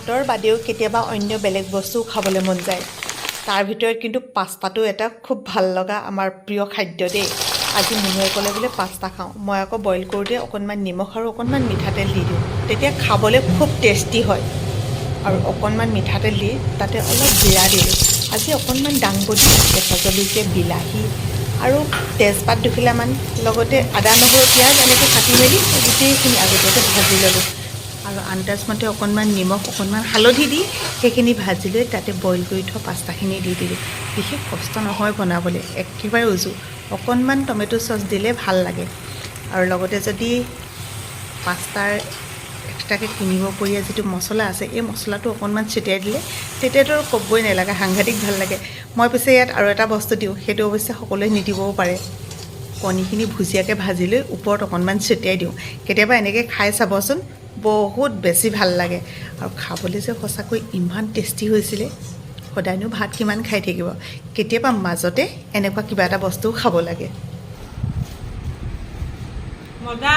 ভাতৰ বাদেও কেতিয়াবা অন্য বেলেগ বস্তুও খাবলৈ মন যায়। তাৰ ভিতৰত কিন্তু পাস্তাটো এটা খুব ভাল লগা আমাৰ প্ৰিয় খাদ্য দেই। আজি মুনুৱে ক'লে বোলে পাস্তা খাওঁ, মই আকৌ বইল কৰোঁতে অকণমান নিমখ আৰু অকণমান মিঠাতেল দি দিওঁ, তেতিয়া খাবলৈ খুব টেষ্টি হয়। আৰু অকণমান মিঠাতেল দি তাতে অলপ জিৰা দিলোঁ। আজি অকণমান দাংবডি, কেঁচা জলকীয়া, বিলাহী আৰু তেজপাত দুখিলামান, লগতে আদা নহৰু পিঁয়াজ এনেকৈ কাটি মেলি গোটেইখিনি আগতীয়াকৈ ভাজি ল'লোঁ। আৰু আন্দাজমতে অকণমান নিমখ, অকণমান হালধি দি সেইখিনি ভাজি লৈ তাতে বইল কৰি থোৱা পাস্তাখিনি দি দিলোঁ। বিশেষ কষ্ট নহয় বনাবলৈ, একেবাৰে উজু। অকণমান টমেটো চচ দিলে ভাল লাগে। আৰু লগতে যদি পাস্তাৰ এক্সট্ৰাকৈ কিনিবপৰীয়া যিটো মছলা আছে, এই মছলাটো অকণমান ছটিয়াই দিলে তেতিয়াতো আৰু ক'বই নালাগে, সাংঘাতিক ভাল লাগে। মই পিছে ইয়াত আৰু এটা বস্তু দিওঁ, সেইটো অৱশ্যে সকলোৱে নিদিবও পাৰে। কণীখিনি ভুজিয়াকৈ ভাজি লৈ ওপৰত অকণমান ছটিয়াই দিওঁ। কেতিয়াবা এনেকৈ খাই চাবচোন, বহুত বেছি ভাল লাগে। আৰু খাবলৈ যে সঁচাকৈ ইমান টেষ্টি হৈছিলে। সদায়নো ভাত কিমান খাই থাকিব, কেতিয়াবা মাজতে এনেকুৱা কিবা এটা বস্তুও খাব লাগে। মজা।